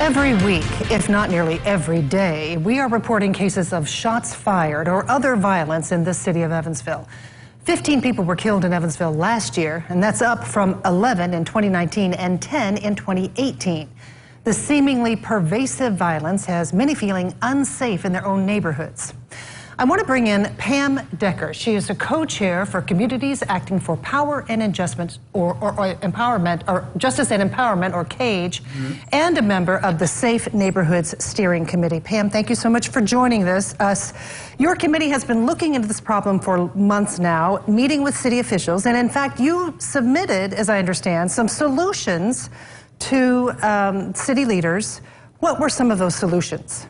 Every week, if not nearly every day, we are reporting cases of shots fired or other violence in the city of Evansville. 15 people were killed in Evansville last year, and that's up from 11 in 2019 and 10 in 2018. The seemingly pervasive violence has many feeling unsafe in their own neighborhoods. I want to bring in Pam Decker. She is a co-chair for Communities Acting for Power and Adjustment or Empowerment, or Justice and Empowerment, or CAGE, and a member of the Safe Neighborhoods Steering Committee. Pam, thank you so much for joining us. Your committee has been looking into this problem for months now, meeting with city officials, and in fact, you submitted, as I understand, some solutions to city leaders. What were some of those solutions?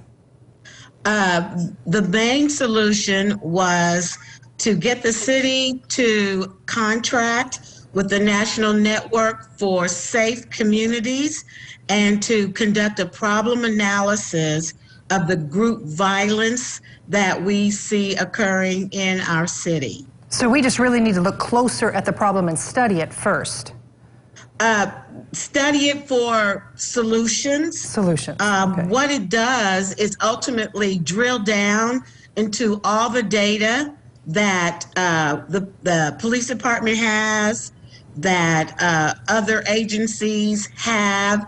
The main solution was to get the city to contract with the National Network for Safe Communities and to conduct a problem analysis of the group violence that we see occurring in our city. So we just really need to look closer at the problem and study it first. Study it for solutions. Okay. What it does is ultimately drill down into all the data that the police department has, that other agencies have,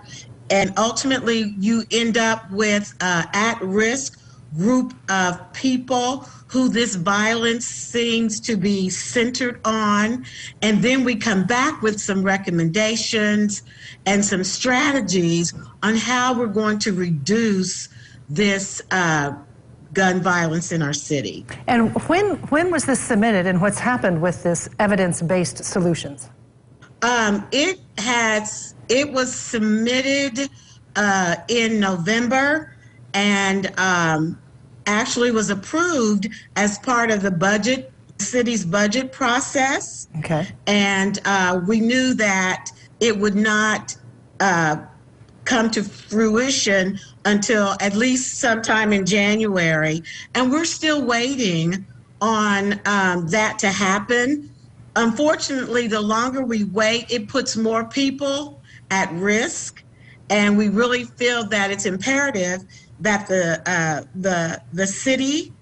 and ultimately you end up with at-risk group of people who this violence seems to be centered on, and then we come back with some recommendations and some strategies on how we're going to reduce this gun violence in our city. And when was this submitted, and what's happened with this evidence-based solutions? It was submitted in November, and actually was approved as part of the city's budget process. Okay. And we knew that it would not come to fruition until at least sometime in January. And we're still waiting on that to happen. Unfortunately, the longer we wait, it puts more people at risk. And we really feel that it's imperative that the city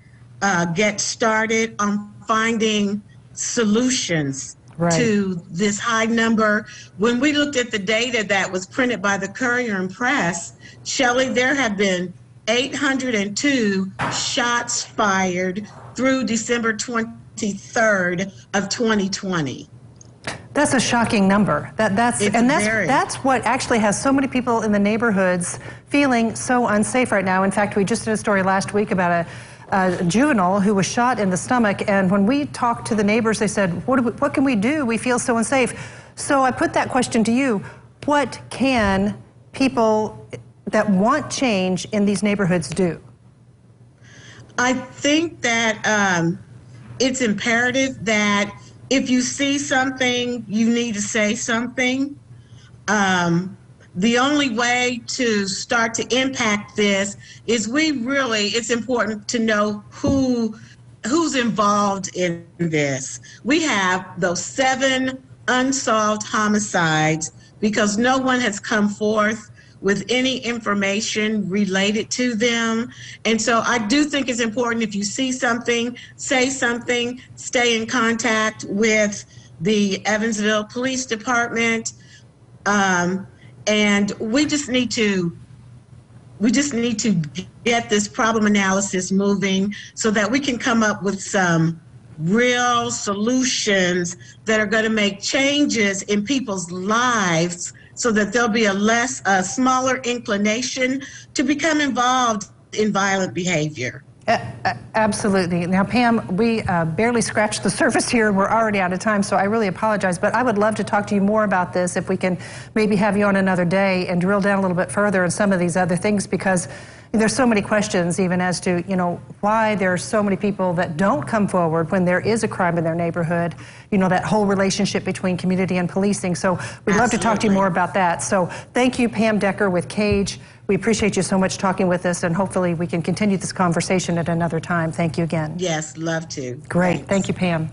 get started on finding solutions to this high number. When we looked at the data that was printed by the Courier and Press, Shelley, there have been 802 shots fired through December 23rd of 2020. That's a shocking number. That's what actually has so many people in the neighborhoods feeling so unsafe right now. In fact, we just did a story last week about a juvenile who was shot in the stomach, and when we talked to the neighbors, they said, what can we do? We feel so unsafe. So I put that question to you. What can people that want change in these neighborhoods do? I think that it's imperative that if you see something, you need to say something. The only way to start to impact this is it's important to know who's involved in this. We have those 7 unsolved homicides because no one has come forth with any information related to them. And so I do think it's important, if you see something, say something, stay in contact with the Evansville Police Department. And we just need to get this problem analysis moving so that we can come up with some real solutions that are going to make changes in people's lives, so that there'll be a smaller inclination to become involved in violent behavior. Absolutely. Now, Pam, we barely scratched the surface here, and we're already out of time, so I really apologize. But I would love to talk to you more about this if we can maybe have you on another day and drill down a little bit further on some of these other things, because there's so many questions even as to, why there are so many people that don't come forward when there is a crime in their neighborhood, that whole relationship between community and policing. So we'd love to talk to you more about that. So thank you, Pam Decker with CAGE. We appreciate you so much talking with us, and hopefully we can continue this conversation at another time. Thank you again. Yes, love to. Great. Thanks. Thank you, Pam.